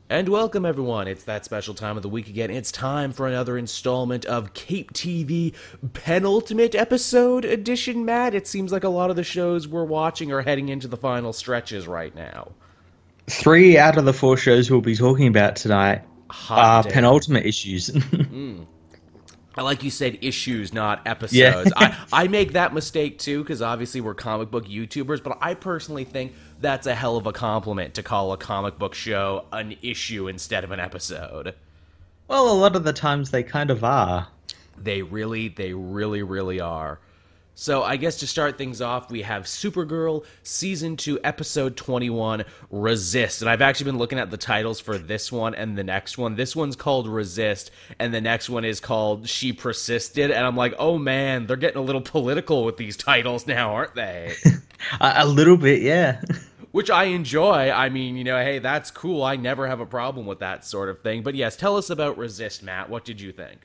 And welcome, everyone. It's that special time of the week again. It's time for another installment of Cape TV penultimate episode edition, Matt. It seems like a lot of the shows we're watching are heading into the final stretches right now. 3 out of the 4 shows we'll be talking about tonight Hot are damn. penultimate issues. I like you said issues, not Yeah. episodes. I make that mistake too, because obviously we're comic book YouTubers, but I personally think that's a hell of a compliment to call a comic book show an issue instead of an episode. Well, a lot of the times they kind of are. They really are. So I guess to start things off, we have Supergirl Season 2, Episode 21, Resist. And I've actually been looking at the titles for this one and the next one. This one's called Resist, and the next one is called She Persisted. And I'm like, oh man, they're getting a little political with these titles now, aren't they? A little bit, yeah. Which I enjoy. I mean, hey, that's cool. I never have a problem with that sort of thing. But yes, tell us about Resist, Matt. What did you think?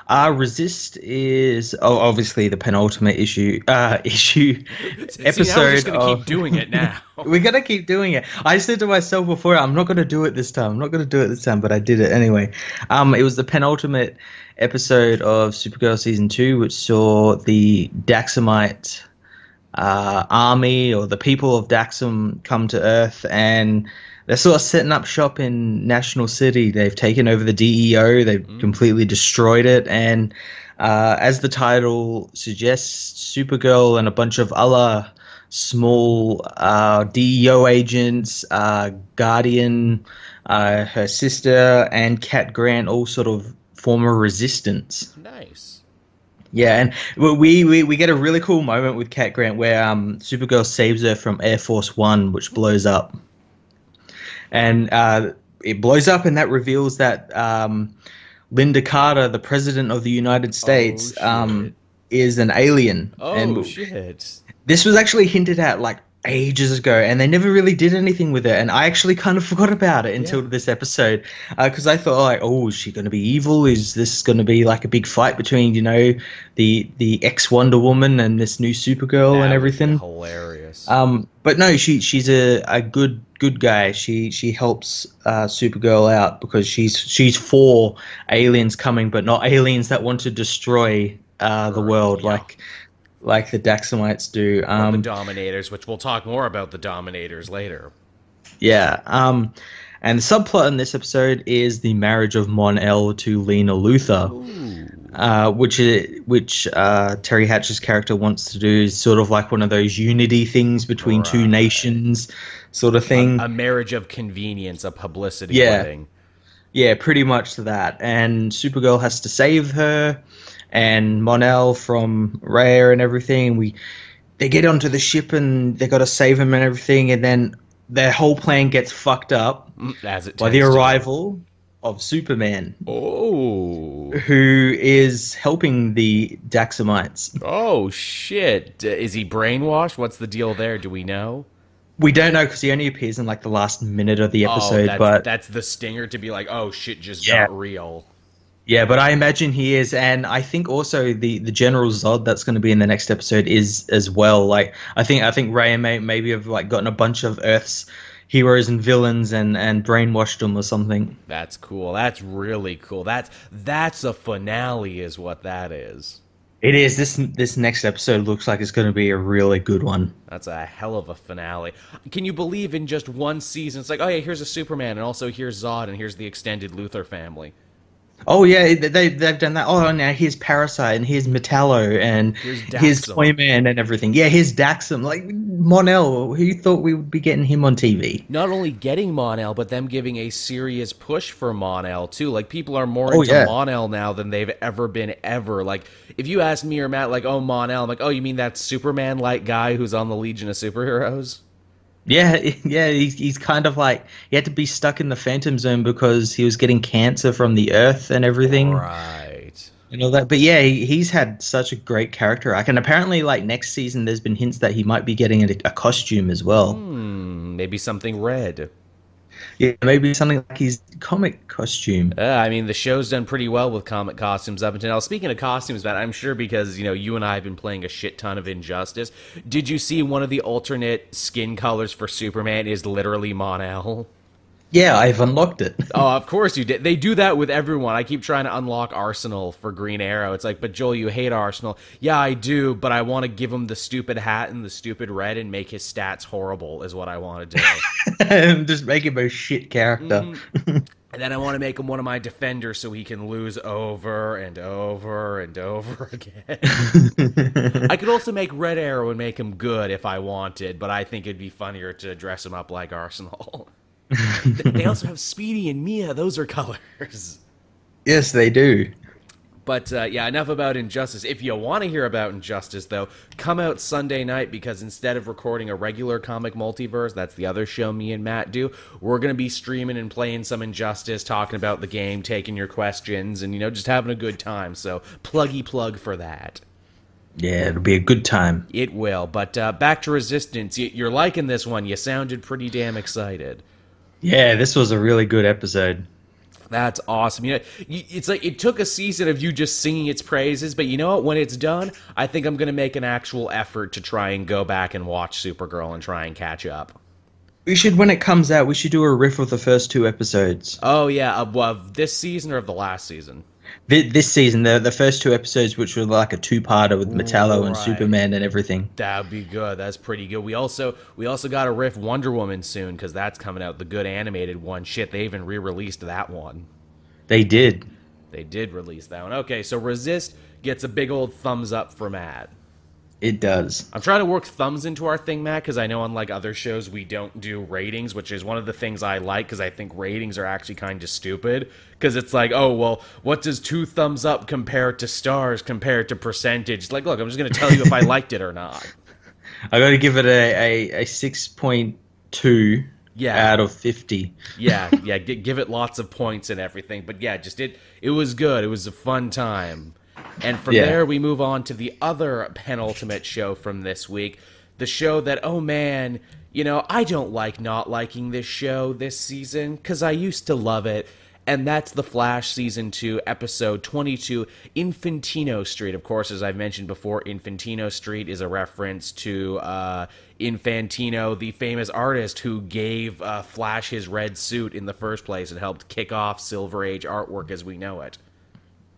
Resist is obviously the penultimate issue See, now we're just episode going to keep of. doing it now. We're gonna keep doing it. I said to myself before, I'm not gonna do it this time. I'm not gonna do it this time, but I did it anyway. It was the penultimate episode of Supergirl season 2, which saw the Daxamite army, or the people of Daxam, come to Earth, and they're sort of setting up shop in National City. They've taken over the DEO. They've completely destroyed it, and as the title suggests, Supergirl and a bunch of other small DEO agents, Guardian, her sister, and Cat Grant all sort of form a resistance. Nice. Yeah, and we get a really cool moment with Cat Grant where Supergirl saves her from Air Force One, which blows up. And it blows up, and that reveals that Linda Carter, the President of the United States, is an alien. Oh, and shit. this was actually hinted at like ages ago, and they never really did anything with it. And I actually kind of forgot about it until this episode, because I thought, like, oh, is she going to be evil? Is this going to be like a big fight between, the ex Wonder Woman and this new Supergirl and everything? Hilarious. But no, she's a good guy. She helps Supergirl out because she's for aliens coming, but not aliens that want to destroy the world, like the Daxamites do. Or the Dominators, which we'll talk more about the Dominators later. Yeah. And the subplot in this episode is the marriage of Mon-El to Lena Luthor, which Terry Hatcher's character wants to do, is sort of like one of those unity things between two nations, sort of thing. A marriage of convenience, a publicity wedding. Yeah, pretty much that. And Supergirl has to save her and Mon-El from Rhea and everything. They get onto the ship and they got to save him and everything, and then their whole plan gets fucked up by the arrival of Superman. Oh. Who is helping the Daxamites. Oh, shit. Is he brainwashed? What's the deal there? Do we know? We don't know, because he only appears in like the last minute of the episode. But that's the stinger, to be like, oh, shit just got real. Yeah, but I imagine he is, and I think also the General Zod that's going to be in the next episode is as well. Like, I think Rhea maybe have like gotten a bunch of Earth's heroes and villains and brainwashed them or something. That's cool. That's really cool. That's a finale, is what that is. It is. This next episode looks like it's going to be a really good one. That's a hell of a finale. Can you believe in just one season, it's like, oh yeah, here's a Superman, and also here's Zod, and here's the extended Luthor family. Oh yeah, they've done that. Oh, now here's Parasite, and here's Metallo, and here's Toyman and everything. Yeah, here's Daxam. Like, Mon-El, who thought we would be getting him on TV? Not only getting Mon-El, but them giving a serious push for Mon-El too. Like, people are more into Mon-El now than they've ever been ever. Like, if you ask me or Matt, like, oh, Mon-El, I'm like, oh, you mean that Superman-like guy who's on the Legion of Superheroes? Yeah, he's kind of like, he had to be stuck in the Phantom Zone because he was getting cancer from the Earth and everything. Right. And all that. But yeah, he's had such a great character arc. And apparently, like, next season, there's been hints that he might be getting a costume as well. Maybe something red. Yeah, maybe something like his comic costume. I mean, the show's done pretty well with comic costumes up until now. Speaking of costumes, Matt, I'm sure because, you and I have been playing a shit ton of Injustice. Did you see one of the alternate skin colors for Superman is literally Mon-El? Yeah, I've unlocked it. Oh, of course you did. They do that with everyone. I keep trying to unlock Arsenal for Green Arrow. It's like, but Joel, you hate Arsenal. Yeah, I do, but I want to give him the stupid hat and the stupid red and make his stats horrible is what I want to do. Just make him a shit character. And then I want to make him one of my defenders so he can lose over and over and over again. I could also make Red Arrow and make him good if I wanted, but I think it'd be funnier to dress him up like Arsenal. They also have Speedy and Mia. Those are colors. Yes, they do. But yeah, enough about Injustice. If you want to hear about Injustice, though, come out Sunday night, because instead of recording a regular comic multiverse, that's the other show me and Matt do, we're going to be streaming and playing some Injustice, talking about the game, taking your questions, and, you know, just having a good time. So pluggy plug for that. Yeah, it'll be a good time. It will. But back to Resistance. You're liking this one. You sounded pretty damn excited. Yeah, this was a really good episode. That's awesome. You know, it's like it took a season of you just singing its praises, but you know what? When it's done, I think I'm going to make an actual effort to try and go back and watch Supergirl and try and catch up. We should, when it comes out, we should do a riff of the first 2 episodes. Oh, yeah. Of this season or of the last season? This season, the first 2 episodes, which were like a 2-parter with Metallo and Right. Superman and everything. That would be good. That's pretty good. We also got to riff Wonder Woman soon, because that's coming out, the good animated one. Shit, they even re-released that one. They did. They did release that one. Okay, so Resist gets a big old thumbs up for Matt. It does. I'm trying to work thumbs into our thing, Matt, because I know unlike other shows, we don't do ratings, which is one of the things I like, because I think ratings are actually kind of stupid. Because it's like, oh, well, what does 2 thumbs up compare to stars, compared to percentage? It's like, look, I'm just going to tell you if I liked it or not. I got to give it a 6.2 out of 50. Yeah, give it lots of points and everything. But yeah, just it was good. It was a fun time. And from there, we move on to the other penultimate show from this week. The show that, oh man, you know, I don't like not liking this show this season, because I used to love it. And that's The Flash Season 2, Episode 22, Infantino Street. Of course, as I've mentioned before, Infantino Street is a reference to Infantino, the famous artist who gave Flash his red suit in the first place and helped kick off Silver Age artwork as we know it.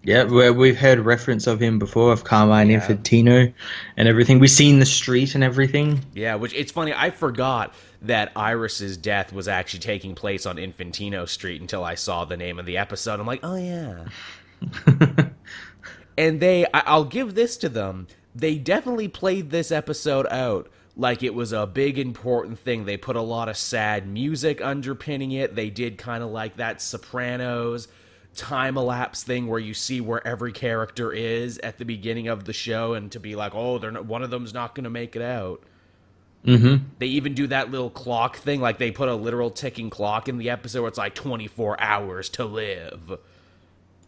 Yeah, we've heard reference of him before, of Carmine Infantino and everything. We've seen the street and everything. Yeah, which it's funny, I forgot that Iris's death was actually taking place on Infantino Street until I saw the name of the episode. I'm like, oh yeah. And I'll give this to them, they definitely played this episode out like it was a big important thing. They put a lot of sad music underpinning it. They did kind of like that Sopranos time-elapse thing where you see where every character is at the beginning of the show, and to be like, oh, one of them's not going to make it out. Mm-hmm. They even do that little clock thing, like they put a literal ticking clock in the episode where it's like 24 hours to live.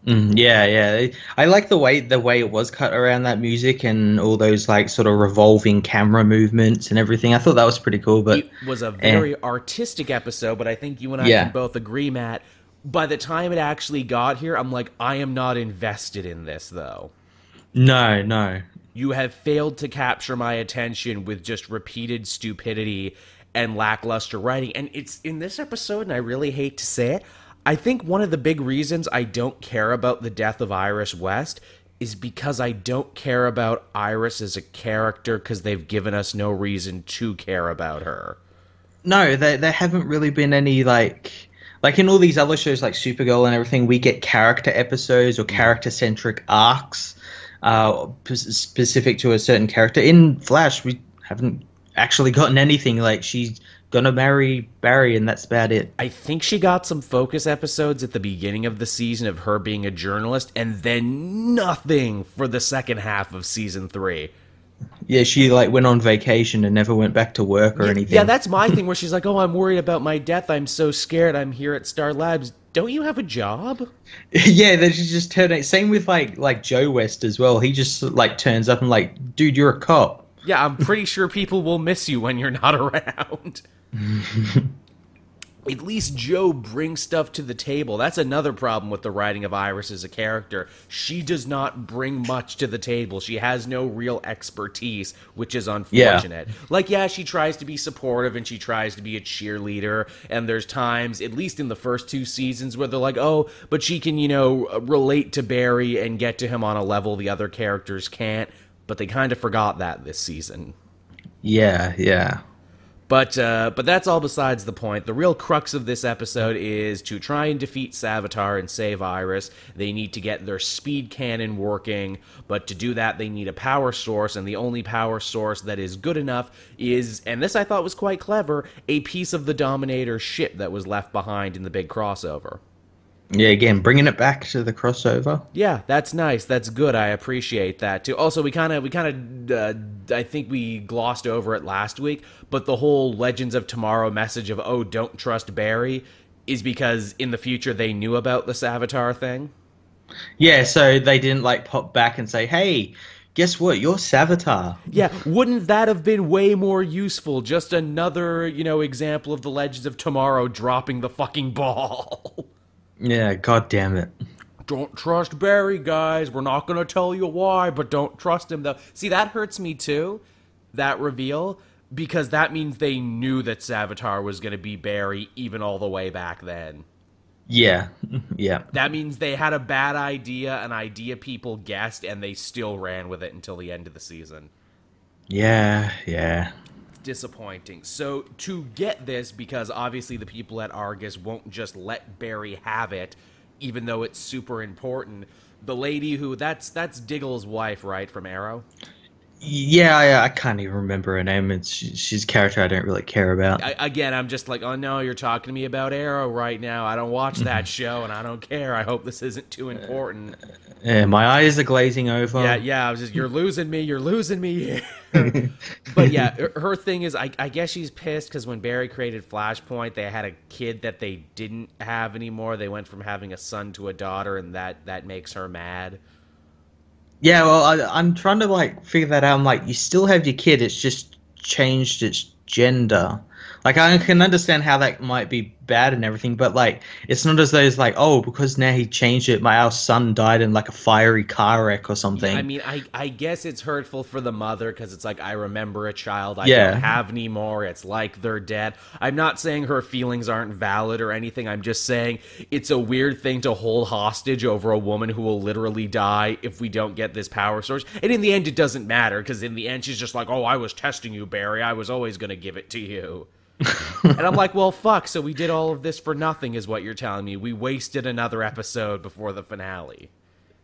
Yeah. I like the way it was cut around that music and all those like sort of revolving camera movements and everything. I thought that was pretty cool. But it was a very artistic episode, but I think you and I can both agree, Matt, by the time it actually got here, I'm like, I am not invested in this, though. No. You have failed to capture my attention with just repeated stupidity and lackluster writing. And it's in this episode, and I really hate to say it, I think one of the big reasons I don't care about the death of Iris West is because I don't care about Iris as a character, because they've given us no reason to care about her. No, there haven't really been any, like in all these other shows like Supergirl and everything, we get character episodes or character-centric arcs specific to a certain character. In Flash, we haven't actually gotten anything. Like, she's gonna marry Barry, and that's about it. I think she got some focus episodes at the beginning of the season of her being a journalist, and then nothing for the second half of Season 3. Yeah, she like went on vacation and never went back to work or anything. Yeah, that's my thing, where she's like, oh, I'm worried about my death. I'm so scared. I'm here at Star Labs. Don't you have a job? Yeah, they just turn it. Same with like Joe West as well. He just like turns up and like, dude, you're a cop. Yeah, I'm pretty sure people will miss you when you're not around. at least Joe brings stuff to the table. That's another problem with the writing of Iris as a character. She does not bring much to the table. She has no real expertise, which is unfortunate. Yeah. Like, yeah, she tries to be supportive and she tries to be a cheerleader, and there's times, at least in the first 2 seasons, where they're like, oh, but she can, relate to Barry and get to him on a level the other characters can't. But they kind of forgot that this season. Yeah. But that's all besides the point. The real crux of this episode is to try and defeat Savitar and save Iris. They need to get their speed cannon working, but to do that they need a power source, and the only power source that is good enough is, and this I thought was quite clever, a piece of the Dominator's ship that was left behind in the big crossover. Yeah, again, bringing it back to the crossover. Yeah, that's nice. That's good. I appreciate that too. Also, we kind of, I think we glossed over it last week, but the whole Legends of Tomorrow message of, oh, don't trust Barry, is because in the future they knew about the Savitar thing. Yeah, so they didn't like pop back and say, hey, guess what? You're Savitar. Yeah, wouldn't that have been way more useful? Just another, example of the Legends of Tomorrow dropping the fucking ball. Yeah, god damn it. Don't trust Barry, guys. We're not going to tell you why, but don't trust him, though. See, that hurts me, too, that reveal, because that means they knew that Savitar was going to be Barry even all the way back then. Yeah. That means they had a bad idea, an idea people guessed, and they still ran with it until the end of the season. Yeah. Disappointing. So to get this, because obviously the people at Argus won't just let Barry have it, even though it's super important, the lady who, that's Diggle's wife, right, from Arrow? Yeah, I can't even remember her name. She's a character I don't really care about. Again, I'm just like, oh no, you're talking to me about Arrow right now. I don't watch that show, and I don't care. I hope this isn't too important. Yeah, my eyes are glazing over. Yeah, I was just, you're losing me. But yeah, her thing is, I guess she's pissed because when Barry created Flashpoint, they had a kid that they didn't have anymore. They went from having a son to a daughter, and that makes her mad. Yeah, well, I'm trying to figure that out. I'm like, you still have your kid. It's just changed its gender. Like, I can understand how that might be bad and everything, but it's not as though it's like, oh, because now he changed it, our son died in a fiery car wreck or something. Yeah, I mean, I guess it's hurtful for the mother because it's like, I remember a child I don't have anymore. It's like they're dead. I'm not saying her feelings aren't valid or anything. I'm just saying it's a weird thing to hold hostage over a woman who will literally die if we don't get this power source. And in the end, it doesn't matter because in the end, she's just like, oh, I was testing you, Barry. I was always going to give it to you. And I'm like, well, fuck, so we did all of this for nothing is what you're telling me. We wasted another episode before the finale.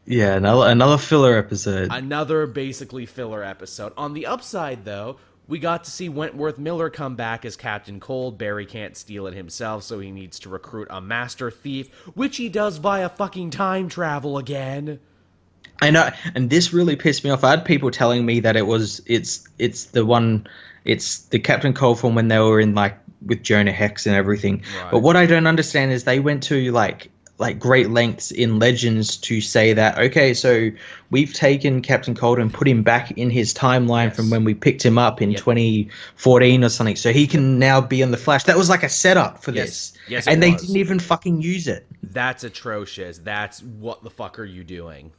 Yeah, another filler episode. Another basically filler episode. On the upside, though, we got to see Wentworth Miller come back as Captain Cold. Barry can't steal it himself, so he needs to recruit a master thief, which he does via fucking time travel again. I know, and this really pissed me off. I had people telling me that it's the Captain Cold from when they were in with Jonah Hex and everything. Right. But what I don't understand is they went to like great lengths in Legends to say that, okay, so we've taken Captain Cold and put him back in his timeline from when we picked him up in 2014 or something, so he can now be on the Flash. That was like a setup for this. Yes, and they didn't even fucking use it. That's atrocious. That's what the fuck are you doing?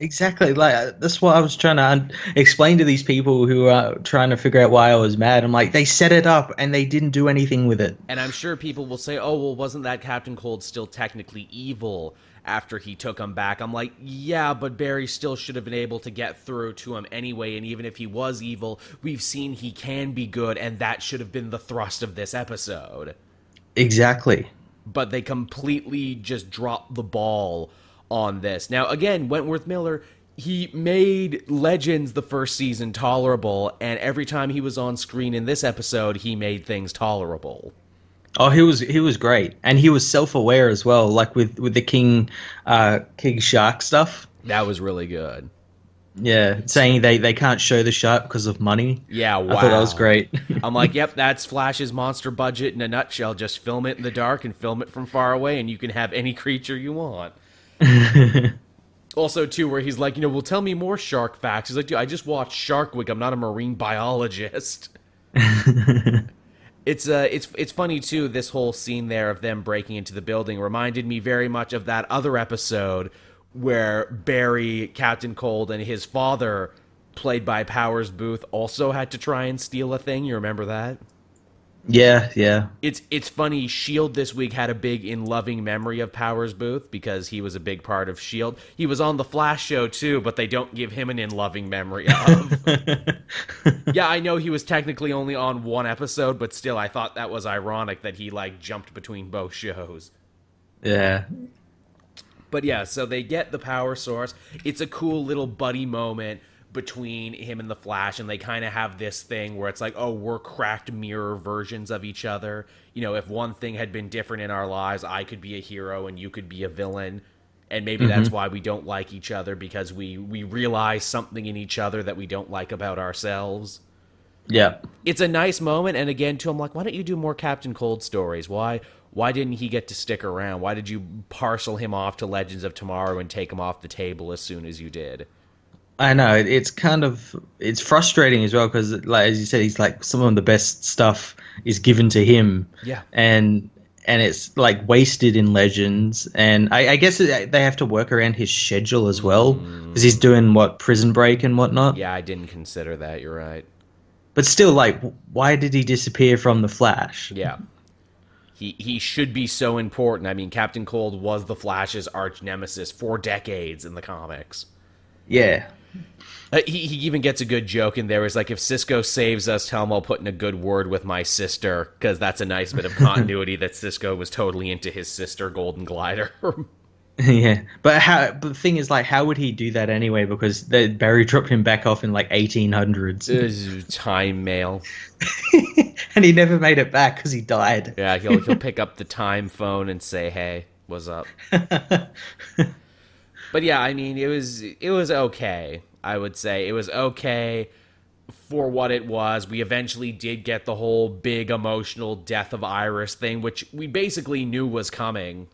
Exactly. That's what I was trying to explain to these people who are trying to figure out why I was mad. I'm like, they set it up and they didn't do anything with it. And I'm sure people will say, oh, well, wasn't that Captain Cold still technically evil after he took him back? I'm like, yeah, but Barry still should have been able to get through to him anyway. And even if he was evil, we've seen he can be good. And that should have been the thrust of this episode. Exactly. But they completely just dropped the ball on this. Now, again, Wentworth Miller, he made Legends the first season tolerable, and every time he was on screen in this episode, he made things tolerable. Oh, he was great, and he was self-aware as well, with the King Shark stuff. That was really good. Yeah, saying they can't show the shark because of money. Yeah, wow. I thought that was great. I'm like, yep, that's Flash's monster budget in a nutshell. Just film it in the dark and film it from far away, and you can have any creature you want. Also, too, where he's like, well, tell me more shark facts. He's like, dude, I just watched Shark Week. I'm not a marine biologist. It's funny too. This whole scene there of them breaking into the building reminded me very much of that other episode where Barry, Captain Cold, and his father, played by Powers Booth, also had to try and steal a thing. You remember that? Yeah, yeah. It's funny. Shield this week had a big in loving memory of Powers Booth because he was a big part of Shield. He was on the Flash show too, but they don't give him an in loving memory of. Yeah, I know he was technically only on one episode, but still, I thought that was ironic that he like jumped between both shows. Yeah. But yeah, so they get the power source. It's a cool little buddy moment between him and the Flash, and they kind of have this thing where it's like, oh, we're cracked mirror versions of each other. You know, if one thing had been different in our lives, I could be a hero and you could be a villain. And maybe that's why we don't like each other, because we realize something in each other that we don't like about ourselves. Yeah. It's a nice moment, and again, too, I'm like, why don't you do more Captain Cold stories? Why didn't he get to stick around? Why did you parcel him off to Legends of Tomorrow and take him off the table as soon as you did? I know, it's frustrating as well because, like as you said, he's like some of the best stuff is given to him. Yeah. And it's like wasted in Legends, and I guess they have to work around his schedule as well because he's doing Prison Break and whatnot. Yeah, I didn't consider that. You're right. But still, like, why did he disappear from the Flash? Yeah. He should be so important. I mean, Captain Cold was the Flash's arch nemesis for decades in the comics. Yeah. He even gets a good joke in there. It's like, if Cisco saves us, tell him I'll put in a good word with my sister, because that's a nice bit of continuity that Cisco was totally into his sister, Golden Glider. Yeah, but the thing is, like, how would he do that anyway? Because Barry dropped him back off in like 1800s. Time mail. And he never made it back because he died. Yeah, he'll pick up the time phone and say, "Hey, what's up?" But yeah, I mean, it was okay. I would say it was okay for what it was. We eventually did get the whole big emotional death of Iris thing, which we basically knew was coming.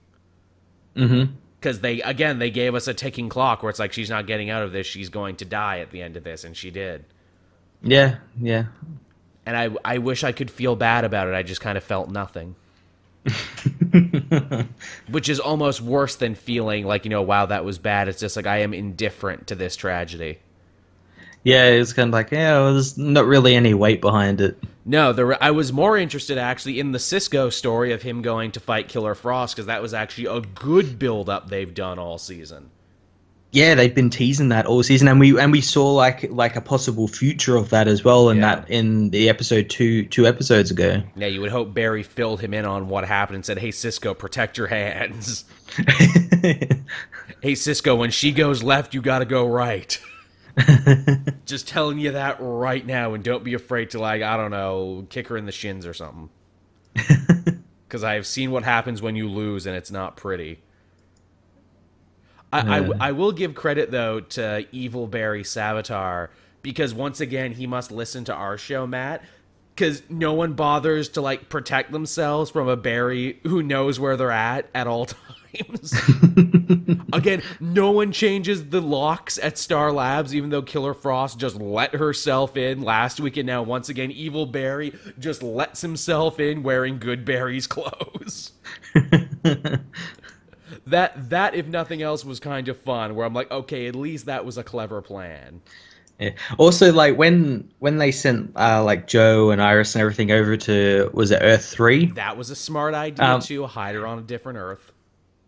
Mm-hmm. Because they gave us a ticking clock where it's like, she's not getting out of this. She's going to die at the end of this, and she did. Yeah, yeah. And I wish I could feel bad about it. I just kind of felt nothing. Which is almost worse than feeling like, wow, that was bad. It's just like, I am indifferent to this tragedy. Yeah, it's kind of like, well, there's not really any weight behind it. No, I was more interested actually in the Cisco story of him going to fight Killer Frost, because that was actually a good build-up they've done all season. Yeah, they've been teasing that all season, and we saw like a possible future of that as well in the episode two episodes ago. Yeah, you would hope Barry filled him in on what happened and said, "Hey Cisco, protect your hands." "Hey Cisco, when she goes left, you gotta go right." Just telling you that right now, and don't be afraid to, like, I don't know, kick her in the shins or something. Because I have seen what happens when you lose, and it's not pretty. I will give credit, though, to Evil Barry Savitar, because once again, he must listen to our show, Matt, because no one bothers to, like, protect themselves from a Barry who knows where they're at all times. Again, no one changes the locks at Star Labs, even though Killer Frost just let herself in last week, and now, once again, Evil Barry just lets himself in wearing Good Barry's clothes. That, if nothing else, was kind of fun, where I'm like, okay, at least that was a clever plan. Yeah. Also, like, when they sent like Joe and Iris and everything over to, was it Earth 3? That was a smart idea, too. Hide her on a different Earth.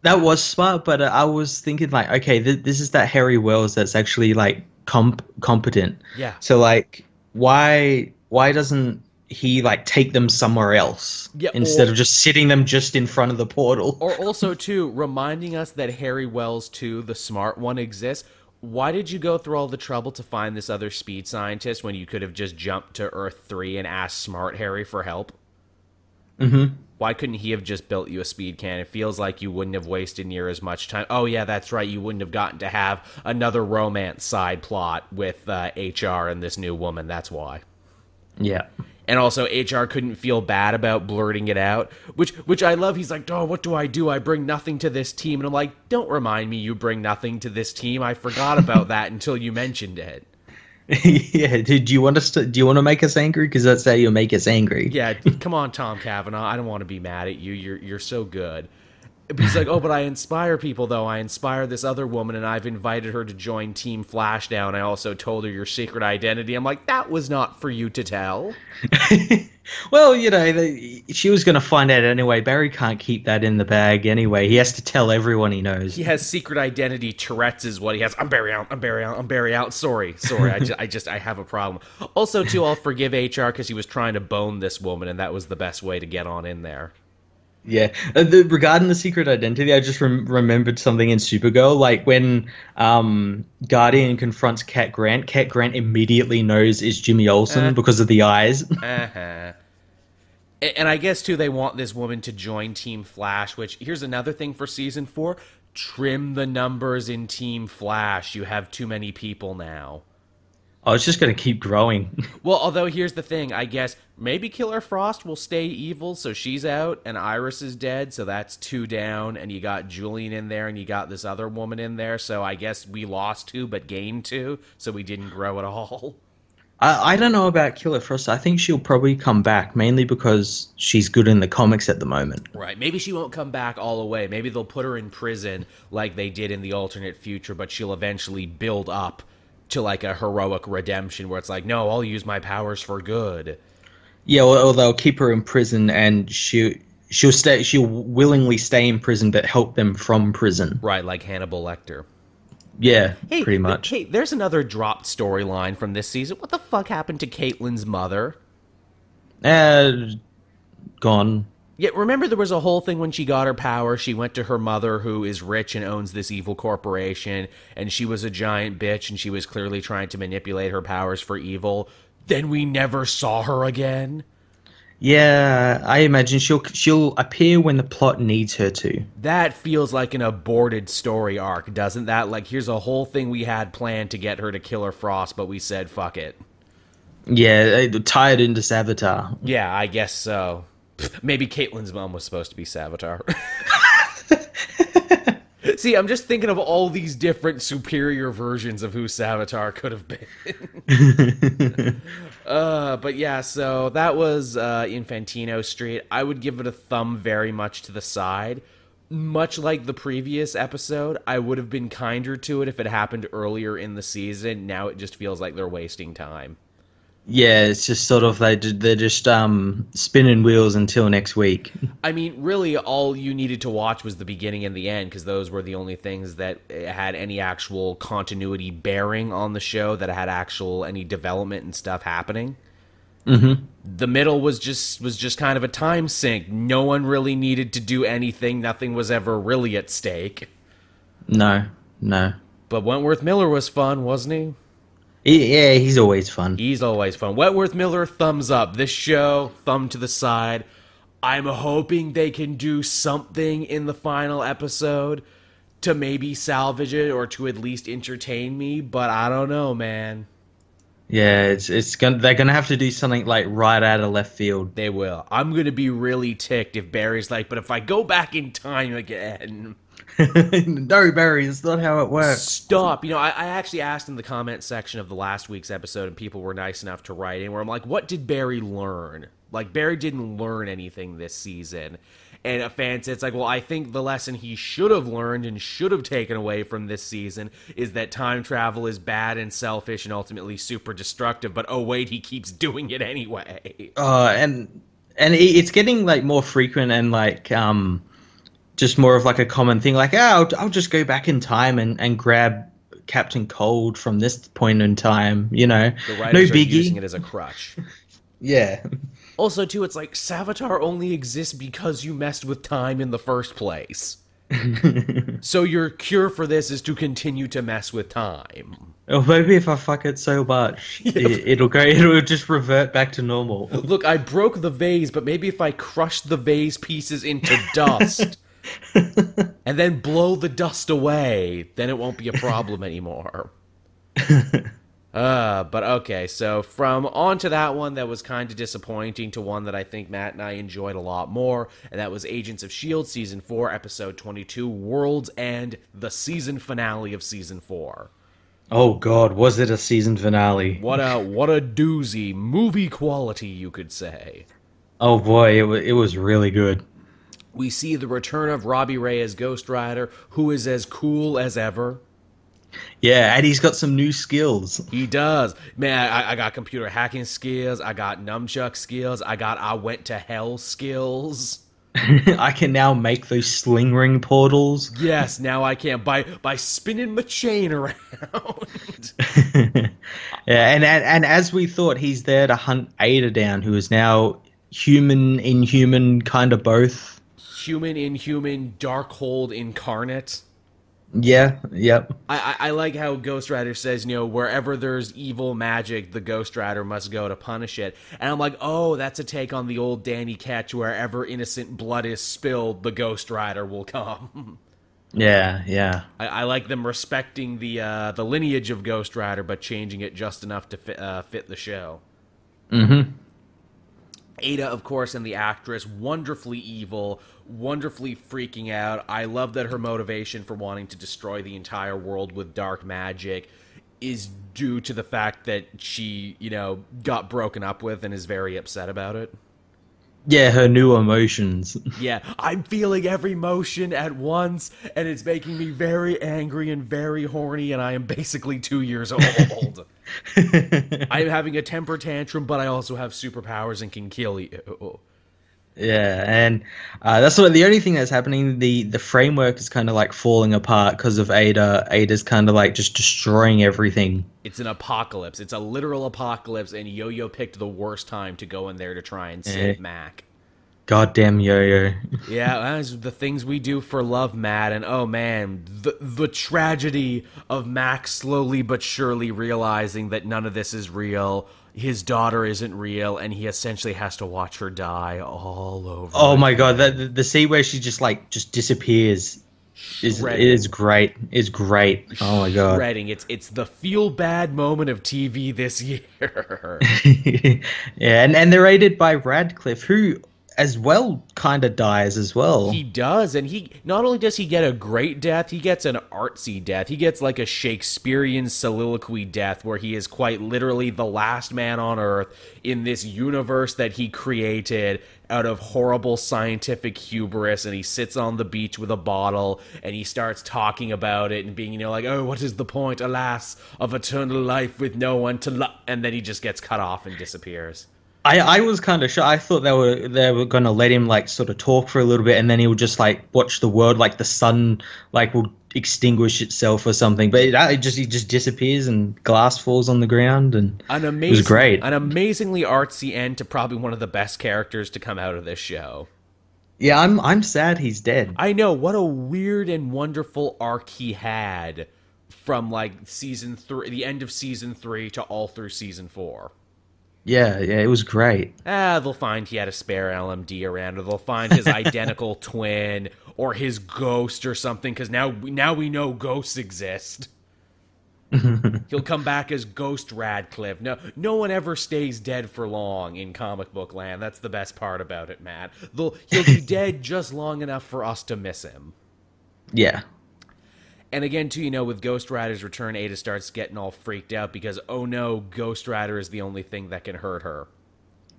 That was smart, but I was thinking, like, okay, this is that Harry Wells that's actually, like, competent. Yeah. So, like, why doesn't he, like, take them somewhere else instead of just sitting them just in front of the portal? Or also, too, reminding us that Harry Wells, too, the smart one, exists. Why did you go through all the trouble to find this other speed scientist when you could have just jumped to Earth 3 and asked Smart Harry for help? Mm-hmm. Why couldn't he have just built you a speed cannon? It feels like you wouldn't have wasted near as much time. Oh, yeah, that's right. You wouldn't have gotten to have another romance side plot with HR and this new woman. That's why. Yeah. And also, HR couldn't feel bad about blurting it out, which I love. He's like, "Oh, what do? I bring nothing to this team." And I'm like, "Don't remind me you bring nothing to this team. I forgot about that until you mentioned it." Yeah, do you want us to? Do you want to make us angry? Because that's how you make us angry. Yeah, come on, Tom Cavanaugh. I don't want to be mad at you. You're so good. But he's like, oh, but I inspire people, though. I inspire this other woman, and I've invited her to join Team Flash now, and I also told her your secret identity. I'm like, that was not for you to tell. Well, she was going to find out anyway. Barry can't keep that in the bag anyway. He has to tell everyone he knows. He has secret identity. Tourette's is what he has. I'm Barry out. I'm Barry out. I'm Barry out. Sorry. I have a problem. Also, too, I'll forgive HR because he was trying to bone this woman, and that was the best way to get on in there. Yeah. Regarding the secret identity, I just remembered something in Supergirl. Like when Guardian confronts Cat Grant immediately knows it's Jimmy Olsen because of the eyes. Uh-huh. And I guess, too, they want this woman to join Team Flash, which, here's another thing for Season 4. Trim the numbers in Team Flash. You have too many people now. Oh, it's just going to keep growing. Well, although here's the thing, I guess maybe Killer Frost will stay evil, so she's out, and Iris is dead, so that's 2 down, and you got Julian in there, and you got this other woman in there, so I guess we lost 2 but gained 2, so we didn't grow at all. I don't know about Killer Frost. I think she'll probably come back, mainly because she's good in the comics at the moment. Right, maybe she won't come back all the way. Maybe they'll put her in prison like they did in the alternate future, but she'll eventually build up to like a heroic redemption where it's like, no, I'll use my powers for good. Yeah, or they'll keep her in prison and she'll willingly stay in prison but help them from prison. Right, like Hannibal Lecter. Yeah, pretty much. Hey, there's another dropped storyline from this season. What the fuck happened to Caitlyn's mother? Gone. Yeah, remember there was a whole thing when she got her power, she went to her mother who is rich and owns this evil corporation, and she was a giant bitch, and she was clearly trying to manipulate her powers for evil. Then we never saw her again? Yeah, I imagine she'll appear when the plot needs her to. That feels like an aborted story arc, doesn't that? Like, here's a whole thing we had planned to get her to Killer Frost, but we said, fuck it. Yeah, tied into Savitar. Yeah, I guess so. Maybe Caitlyn's mom was supposed to be Savitar. See, I'm just thinking of all these different superior versions of who Savitar could have been. But yeah, so that was Infantino Street. I would give it a thumb very much to the side. Much like the previous episode, I would have been kinder to it if it happened earlier in the season. Now it just feels like they're wasting time. Yeah, it's just sort of they're just spinning wheels until next week. I mean, really, all you needed to watch was the beginning and the end, because those were the only things that had any actual continuity bearing on the show, that had any development and stuff happening. Mm-hmm. The middle was just kind of a time sink. No one really needed to do anything. Nothing was ever really at stake. No. But Wentworth Miller was fun, wasn't he? Yeah, he's always fun. He's always fun. Wentworth Miller, thumbs up. This show, thumb to the side. I'm hoping they can do something in the final episode to maybe salvage it or to at least entertain me, but I don't know, man. Yeah, they're gonna have to do something like right out of left field. They will. I'm gonna be really ticked if Barry's like, but if I go back in time again... No, Barry, it's not how it works. Stop. I actually asked in the comment section of the last week's episode, and people were nice enough to write in, where I'm like, what did Barry learn? Like, Barry didn't learn anything this season. And a fan said, it's like, well, I think the lesson he should have learned and should have taken away from this season is that time travel is bad and selfish and ultimately super destructive, but oh wait, he keeps doing it anyway. And it's getting, like, more frequent and, like, just more of like a common thing, like, I'll just go back in time and grab Captain Cold from this point in time, The writers are using it as a crutch. Yeah. Also, too, it's like, Savitar only exists because you messed with time in the first place. So your cure for this is to continue to mess with time. Or maybe if I fuck it so much, it'll just revert back to normal. Look, I broke the vase, but maybe if I crush the vase pieces into dust... and then blow the dust away, then it won't be a problem anymore. But okay, so from on to that one that was kind of disappointing to one that I think Matt and I enjoyed a lot more, and that was Agents of S.H.I.E.L.D. Season 4, Episode 22, World's End, the season finale of Season 4. Oh God, was it a season finale? What a doozy, movie quality, you could say. Oh boy, it was really good. We see the return of Robbie Ray as Ghost Rider, who is as cool as ever. Yeah, and he's got some new skills. He does. Man, I got computer hacking skills. I got nunchuck skills. I went to hell skills. I can now make those sling ring portals. Yes, now I can by spinning my chain around. Yeah, and as we thought, he's there to hunt Ada down, who is now human, inhuman, kind of both. Human, inhuman, Darkhold incarnate. Yeah, yep. I like how Ghost Rider says, wherever there's evil magic, the Ghost Rider must go to punish it. And I'm like, oh, that's a take on the old Danny Ketch, wherever innocent blood is spilled, the Ghost Rider will come. Yeah, yeah. I like them respecting the lineage of Ghost Rider, but changing it just enough to fit the show. Mm-hmm. Ada, of course, and the actress, wonderfully evil, wonderfully freaking out. I love that her motivation for wanting to destroy the entire world with dark magic is due to the fact that she, got broken up with and is very upset about it. Yeah, her new emotions. Yeah, I'm feeling every emotion at once, and it's making me very angry and very horny, and I am basically 2 years old. I'm having a temper tantrum, but I also have superpowers and can kill you. Yeah, and that's the only thing that's happening. The framework is kind of like falling apart because of Ada. Ada's kind of like just destroying everything. It's an apocalypse. It's a literal apocalypse, and Yo-Yo picked the worst time to go in there to try and save Mac. Goddamn Yo-Yo. Yeah, that's the things we do for love, Matt. And oh man, the tragedy of Mac slowly but surely realizing that none of this is real. His daughter isn't real, and he essentially has to watch her die all over. Oh my God, the scene where she just disappears is great. Is great. Oh my God. Shredding. It's the feel bad moment of TV this year. Yeah, and they're aided by Radcliffe, who as well kind of dies as well. He does, and he not only does he get a great death, he gets an artsy death. He gets like a Shakespearean soliloquy death where he is quite literally the last man on Earth in this universe that he created out of horrible scientific hubris, and he sits on the beach with a bottle and he starts talking about it and being, like, oh, what is the point, alas, of eternal life with no one to love, and then he just gets cut off and disappears. I was kind of shocked. I thought they were gonna let him like sort of talk for a little bit, and then he would just like watch the world, like the sun like will extinguish itself or something. But he just disappears, and glass falls on the ground, and it was great. An amazingly artsy end to probably one of the best characters to come out of this show. Yeah, I'm sad he's dead. I know, what a weird and wonderful arc he had from like season 3, the end of season 3 to all through season 4. Yeah, it was great. They'll find he had a spare LMD around, or they'll find his identical twin, or his ghost or something, because now we know ghosts exist. He'll come back as Ghost Radcliffe. No one ever stays dead for long in comic book land. That's the best part about it, Matt. He'll be dead just long enough for us to miss him. Yeah. And again, too, with Ghost Rider's return, Ada starts getting all freaked out because, oh no, Ghost Rider is the only thing that can hurt her.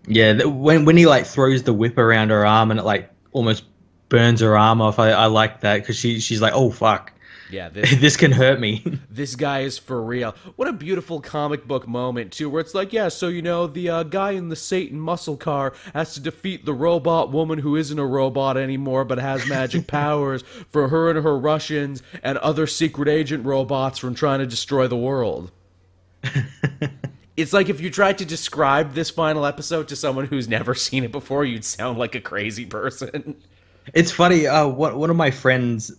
Yeah, when he like throws the whip around her arm and it like almost burns her arm off, I like that because she's like, oh fuck. Yeah, this can hurt me. This guy is for real. What a beautiful comic book moment, too, where it's like, yeah, so, the guy in the Satan muscle car has to defeat the robot woman who isn't a robot anymore but has magic powers for her and her Russians and other secret agent robots from trying to destroy the world. It's like if you tried to describe this final episode to someone who's never seen it before, you'd sound like a crazy person. It's funny, one of my friends...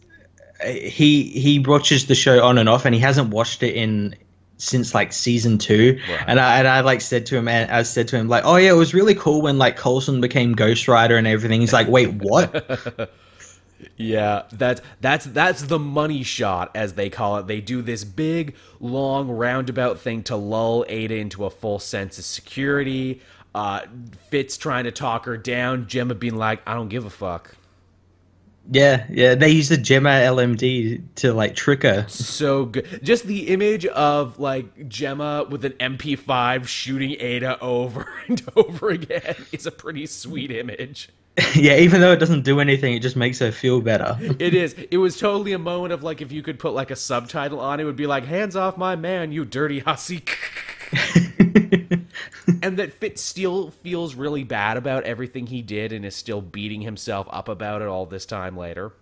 He watches the show on and off, and he hasn't watched it since like season 2. Right. And I like said to him, like, oh yeah, it was really cool when like Coulson became Ghost Rider and everything. He's like, wait, what? Yeah, that's the money shot, as they call it. They do this big, long roundabout thing to lull Ada into a false sense of security. Fitz trying to talk her down. Gemma being like, I don't give a fuck. Yeah, yeah. They use the Gemma LMD to like trick her. So good. Just the image of like Gemma with an MP5 shooting Ada over and over again is a pretty sweet image. Yeah, even though it doesn't do anything, it just makes her feel better. It is. It was totally a moment of like if you could put like a subtitle on it, would be like "Hands off my man, you dirty hussy." And that Fitz still feels really bad about everything he did and is still beating himself up about it all this time later.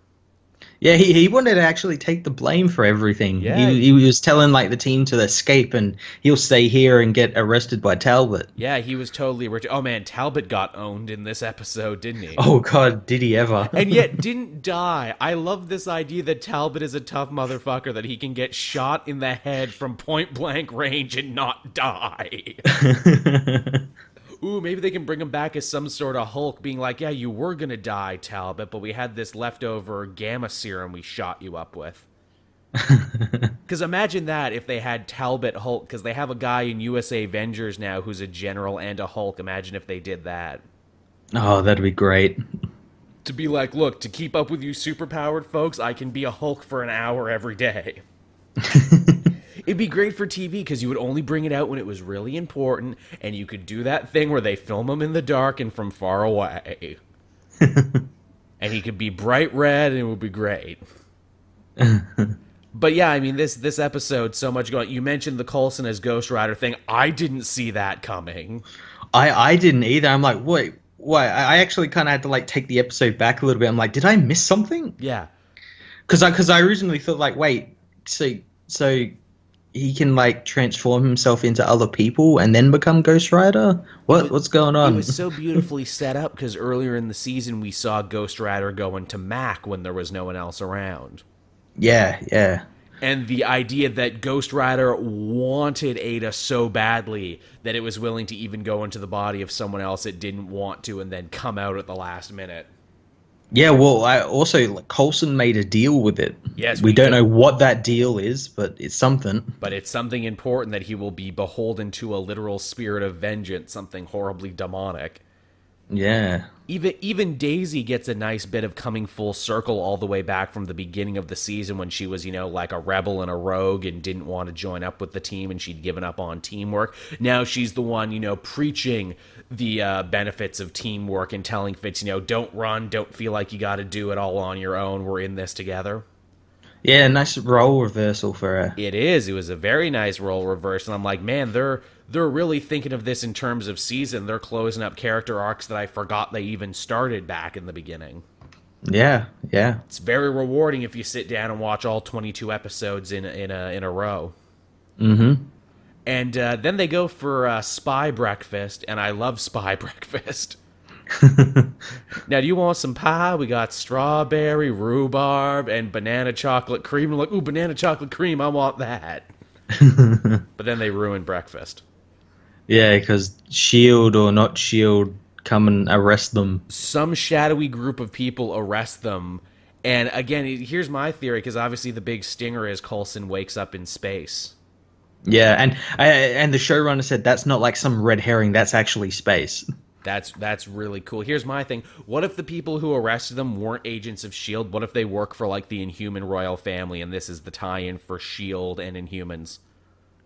Yeah, he wanted to actually take the blame for everything. Yeah. He was telling like the team to escape and he'll stay here and get arrested by Talbot. Yeah, he was totally rich. Oh man, Talbot got owned in this episode, didn't he? Oh God, did he ever? And yet didn't die. I love this idea that Talbot is a tough motherfucker, that he can get shot in the head from point blank range and not die. Ooh, maybe they can bring him back as some sort of Hulk, being like, yeah, you were gonna die, Talbot, but we had this leftover gamma serum we shot you up with. Because imagine that if they had Talbot Hulk, because they have a guy in USA Avengers now who's a general and a Hulk. Imagine if they did that. Oh, that'd be great. To be like, look, to keep up with you superpowered folks, I can be a Hulk for an hour every day. It'd be great for TV because you would only bring it out when it was really important, and you could do that thing where they film him in the dark and from far away. And he could be bright red, and it would be great. But yeah, I mean, this episode, so much going. You mentioned the Coulson as Ghost Rider thing. I didn't see that coming. I didn't either. I'm like, wait, what? I actually kind of had to like take the episode back a little bit. I'm like, did I miss something? Yeah. Because I originally thought like, wait, so he can like transform himself into other people and then become Ghost Rider? What's going on? It was so beautifully set up because earlier in the season we saw Ghost Rider go into Mac when there was no one else around. Yeah, yeah. And the idea that Ghost Rider wanted Ada so badly that it was willing to even go into the body of someone else it didn't want to and then come out at the last minute. Yeah, well, I also like, Coulson made a deal with it. Yes, we don't know what that deal is, but it's something. But it's something important that he will be beholden to a literal spirit of vengeance, something horribly demonic. Yeah. Even Daisy gets a nice bit of coming full circle all the way back from the beginning of the season when she was, like a rebel and a rogue and didn't want to join up with the team and she'd given up on teamwork. Now she's the one, preaching the benefits of teamwork and telling Fitz, don't run, don't feel like you got to do it all on your own. We're in this together. Yeah, nice role reversal for her. It is. It was a very nice role reversal. And I'm like, man, they're really thinking of this in terms of season. They're closing up character arcs that I forgot they even started back in the beginning. Yeah, yeah. It's very rewarding if you sit down and watch all 22 episodes in a row. Mm-hmm. And then they go for Spy Breakfast, and I love Spy Breakfast. Now, do you want some pie? We got strawberry, rhubarb, and banana chocolate cream. I'm like, ooh, banana chocolate cream, I want that. But then they ruin breakfast. Yeah, because S.H.I.E.L.D. or not S.H.I.E.L.D. come and arrest them. Some shadowy group of people arrest them. And again, here's my theory, because obviously the big stinger is Coulson wakes up in space. Yeah, and the showrunner said that's not like some red herring, that's actually space. That's really cool. Here's my thing. What if the people who arrested them weren't agents of S.H.I.E.L.D.? What if they work for, like, the Inhuman royal family, and this is the tie-in for S.H.I.E.L.D. and Inhumans?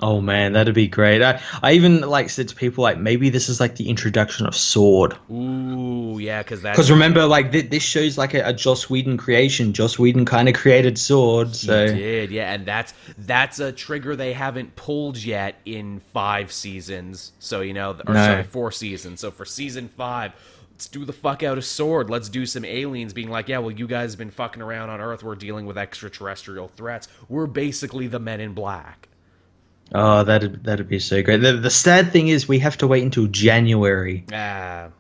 Oh man, that'd be great. I even like said to people like maybe this is like the introduction of Sword. Ooh, yeah, because remember like this show's like a Joss Whedon creation. Joss Whedon kind of created Sword, so he did, yeah, and that's a trigger they haven't pulled yet in 5 seasons. So sorry, 4 seasons. So for season 5. Let's do the fuck out of Sword. Let's do some aliens being like, yeah, well, you guys have been fucking around on Earth. We're dealing with extraterrestrial threats. We're basically the Men in Black. Oh, that'd be so great. The sad thing is we have to wait until January. Well,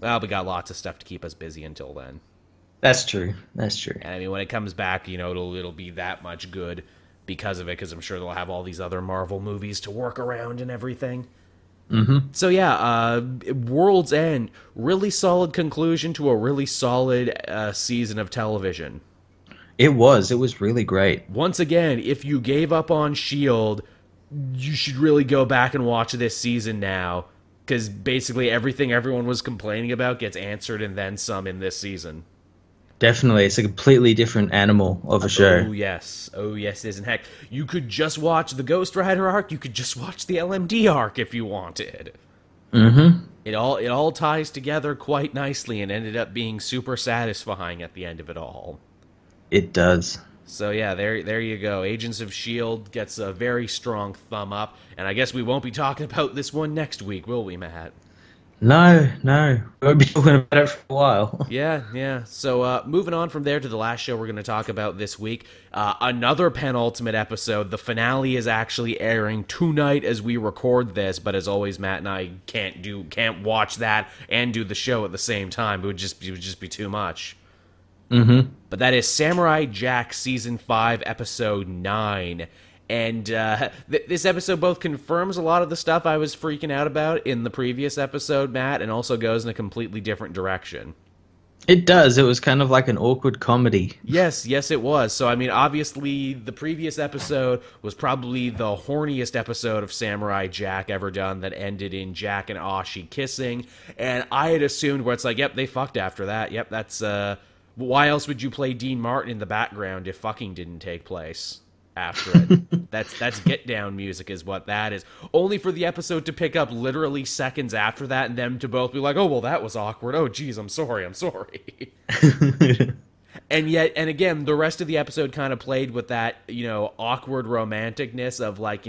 we got lots of stuff to keep us busy until then. That's true. That's true. And I mean, when it comes back, it'll be that much good because of it, because I'm sure they'll have all these other Marvel movies to work around and everything. Mm-hmm. So yeah, World's End, really solid conclusion to a really solid season of television. It was really great. Once again, if you gave up on S.H.I.E.L.D., you should really go back and watch this season now, because basically everything everyone was complaining about gets answered and then some in this season. Definitely, it's a completely different animal of a show. Oh yes, it is. And heck, you could just watch the Ghost Rider arc. You could just watch the LMD arc if you wanted. Mm-hmm. It all ties together quite nicely and ended up being super satisfying at the end of it all. It does. So yeah, there you go. Agents of S.H.I.E.L.D. gets a very strong thumb up, and I guess we won't be talking about this one next week, will we, Matt? No, no, we won't be talking about it for a while. Yeah, yeah. So moving on from there to the last show we're going to talk about this week, another penultimate episode. The finale is actually airing tonight as we record this, but as always, Matt and I can't watch that and do the show at the same time. It would just be too much. Mm-hmm. But that is Samurai Jack Season 5, Episode 9. And this episode both confirms a lot of the stuff I was freaking out about in the previous episode, Matt, and also goes in a completely different direction. It does. It was kind of like an awkward comedy. Yes, it was. So, I mean, obviously, the previous episode was probably the horniest episode of Samurai Jack ever done that ended in Jack and Ashi kissing. And I had assumed where it's like, yep, they fucked after that. Yep, that's... why else would you play Dean Martin in the background if fucking didn't take place after it? That's get down music is what that is. Only for the episode to pick up literally seconds after that and them to both be like, oh, well, that was awkward. Oh, geez, I'm sorry. And yet, and again, the rest of the episode kind of played with that, awkward romanticness of like,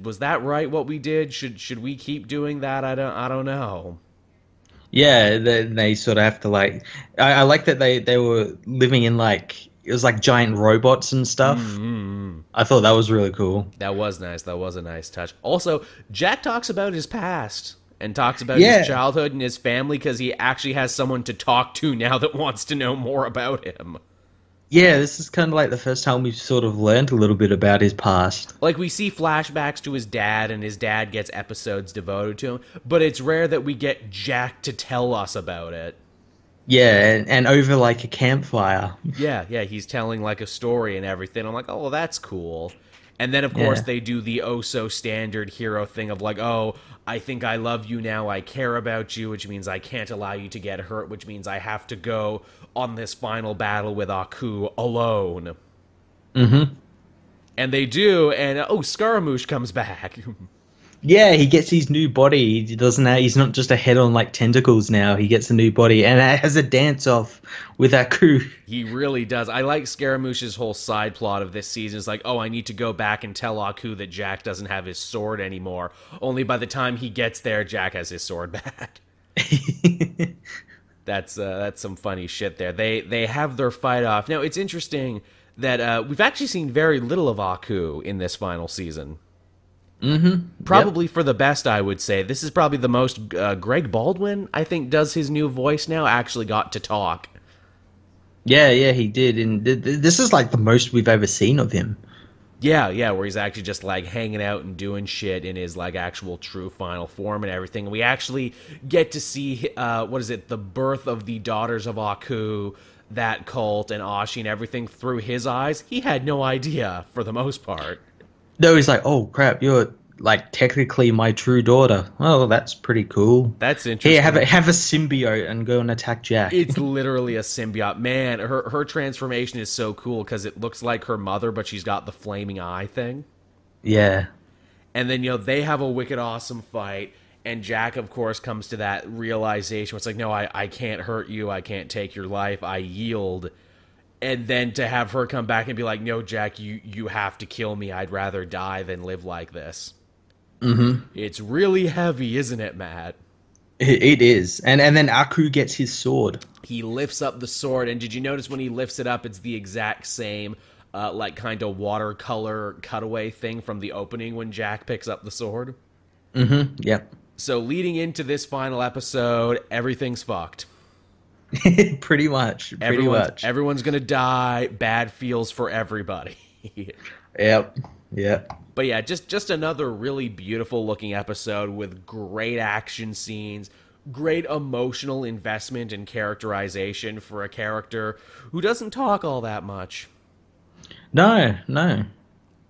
was that right what we did? Should we keep doing that? I don't know. Yeah, they sort of have to like. I like that they were living in like it was like giant robots and stuff. Mm-hmm. I thought that was really cool. That was nice. That was a nice touch. Also, Jack talks about his past and talks about his childhood and his family because he actually has someone to talk to now that wants to know more about him. Yeah, this is kind of like the first time we've sort of learned a little bit about his past. Like, we see flashbacks to his dad, and his dad gets episodes devoted to him, but it's rare that we get Jack to tell us about it. Yeah, and over, like, a campfire. Yeah, he's telling, like, a story and everything. I'm like, oh, well, that's cool. And then, of course, they do the oh-so-standard hero thing of, like, oh, I think I love you now, I care about you, which means I can't allow you to get hurt, which means I have to go on this final battle with Aku alone. Mm-hmm. And they do, and, Scaramouche comes back. Yeah, he gets his new body. He's not just a head on like tentacles now. He gets a new body and it has a dance off with Aku. He really does. I like Scaramouche's whole side plot of this season. It's like, oh, I need to go back and tell Aku that Jack doesn't have his sword anymore. Only by the time he gets there, Jack has his sword back. That's some funny shit there. They have their fight off. Now, it's interesting that we've actually seen very little of Aku in this final season. Mm-hmm. Probably for the best, I would say. This is probably the most Greg Baldwin, I think, does his new voice now, actually got to talk. Yeah, he did. And this is like the most we've ever seen of him. Yeah, where he's actually just like hanging out and doing shit in his like actual true final form and everything. And we actually get to see, the birth of the Daughters of Aku, that cult, and Ashi and everything through his eyes. He had no idea, for the most part. No, he's like, oh crap, you're like technically my true daughter. Oh, that's pretty cool. That's interesting. Here, have a symbiote and go and attack Jack. It's literally a symbiote. Man, her transformation is so cool because it looks like her mother, but she's got the flaming eye thing. Yeah. And then, they have a wicked awesome fight, and Jack, of course, comes to that realization where it's like, no, I can't hurt you, I can't take your life, I yield. And then to have her come back and be like, no, Jack, you have to kill me. I'd rather die than live like this. Mm-hmm. It's really heavy, isn't it, Matt? It is. And then Aku gets his sword. He lifts up the sword, and did you notice when he lifts it up, it's the exact same, kind of watercolor cutaway thing from the opening when Jack picks up the sword? Mm-hmm, yep. So leading into this final episode, everything's fucked. Pretty much. Everyone's gonna die. Bad feels for everybody. Yep. But yeah, just another really beautiful looking episode with great action scenes, great emotional investment and characterization for a character who doesn't talk all that much. No.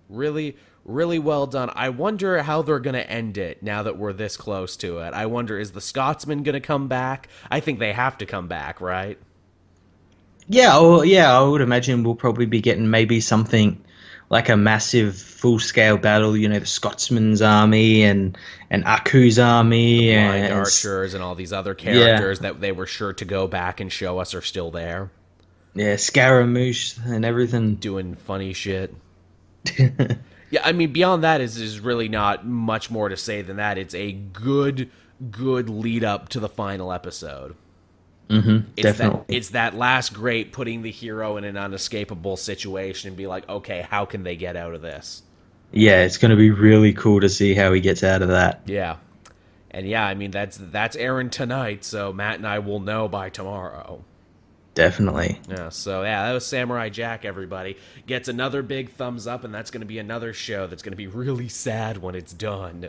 Really, really well done. I wonder how they're going to end it now that we're this close to it. I wonder, is the Scotsman going to come back? I think they have to come back, right? Yeah, I would imagine we'll probably be getting maybe something like a massive full-scale battle, the Scotsman's army and Aku's The army blind and archers and all these other yeah, characters that they were sure to go back and show us are still there, yeah, Scaramouche and everything. doing funny shit. Yeah, I mean, beyond that is really not much more to say than that. It's a good lead up to the final episode. Definitely. It's that last great putting the hero in an unescapable situation and be like, okay, how can they get out of this? Yeah, it's going to be really cool to see how he gets out of that. Yeah. And yeah, I mean that's airing tonight, so Matt and I will know by tomorrow. Definitely. Yeah, so yeah, that was Samurai Jack, everybody. Gets another big thumbs up, and that's going to be another show that's going to be really sad when it's done.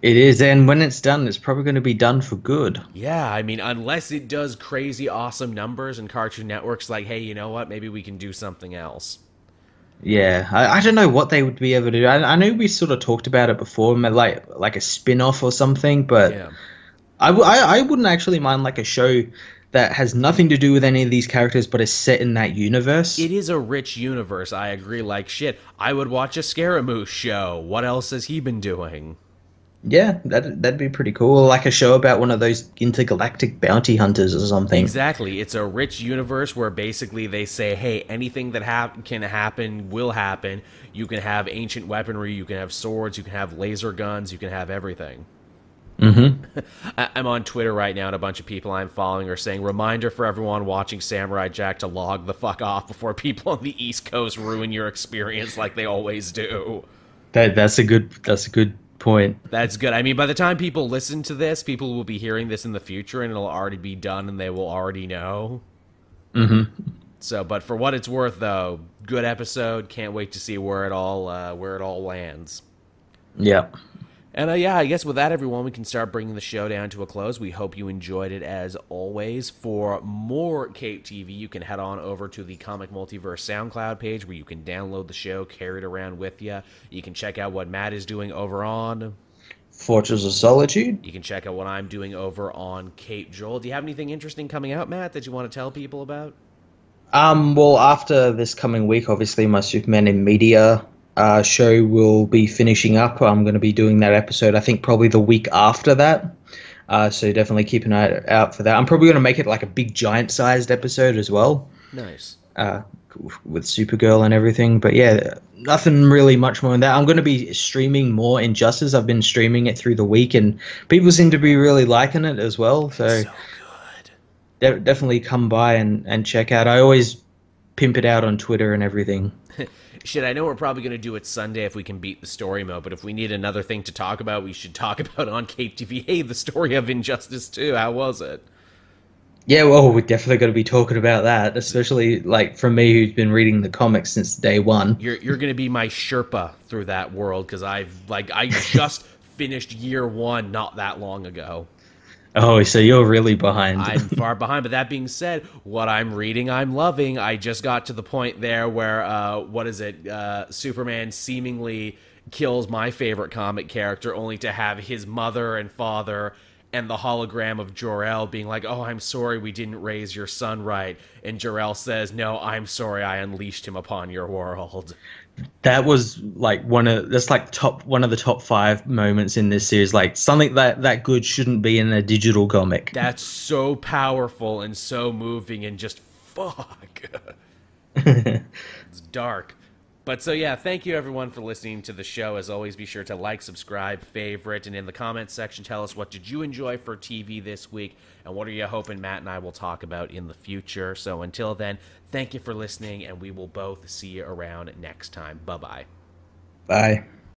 It is, and when it's done, it's probably going to be done for good. Yeah, I mean, unless it does crazy awesome numbers and Cartoon Network's like, hey, you know what, maybe we can do something else. Yeah, I don't know what they would be able to do. I know we sort of talked about it before, like a spin-off or something, but Yeah. I wouldn't actually mind like a show that has nothing to do with any of these characters, but is set in that universe. It is a rich universe, I agree, like shit. I would watch a Scaramouche show. What else has he been doing? Yeah, that'd be pretty cool. Like a show about one of those intergalactic bounty hunters or something. Exactly. It's a rich universe where basically they say, hey, anything that can happen will happen. You can have ancient weaponry, you can have swords, you can have laser guns, you can have everything. I'm on Twitter right now, and a bunch of people I'm following are saying, reminder for everyone watching Samurai Jack to log the fuck off before people on the East Coast ruin your experience like they always do. That's a good point. That's good. I mean, by the time people listen to this, people will be hearing this in the future, and it'll already be done, and they will already know. So, but for what it's worth, though, good episode. Can't wait to see where it all lands. Yeah. And yeah, I guess with that, everyone, we can start bringing the show down to a close. We hope you enjoyed it as always. For more Cape TV, you can head on over to the Comic Multiverse SoundCloud page where you can download the show, carry it around with you. You can check out what Matt is doing over on Fortress of Solitude. You can check out what I'm doing over on Cape Joel. Do you have anything interesting coming out, Matt, that you want to tell people about? Well, after this coming week, obviously my Superman in Media show will be finishing up. I'm going to be doing that episode, I think, probably the week after that. So definitely keep an eye out for that. I'm probably going to make it like a big giant-sized episode as well. Nice. With Supergirl and everything. But yeah, nothing really much more than that. I'm going to be streaming more Injustice. I've been streaming it through the week, and people seem to be really liking it as well. So good. Definitely come by and check out. I always pimp it out on Twitter and everything. Shit, I know we're probably going to do it Sunday if we can beat the story mode, but if we need another thing to talk about, we should talk about on Cape TV. Hey, the story of Injustice 2, how was it? Yeah, well, we're definitely going to be talking about that, especially like from me who's been reading the comics since day one. You're going to be my Sherpa through that world, because I just finished year one not that long ago. Oh, so you're really behind. I'm far behind, but that being said, what I'm reading, I'm loving. I just got to the point there where, Superman seemingly kills my favorite comic character, only to have his mother and father and the hologram of Jor-El being like, oh, I'm sorry we didn't raise your son right. And Jor-El says, no, I'm sorry I unleashed him upon your world. That was like one of the top 5 moments in this series. Like something that good shouldn't be in a digital comic. That's so powerful and so moving and just fuck. It's dark. But so yeah, thank you everyone for listening to the show. As always, be sure to like, subscribe, favorite, and in the comments section tell us what did you enjoy for TV this week and what are you hoping Matt and I will talk about in the future. So until then, thank you for listening and we will both see you around next time. Bye-bye. Bye.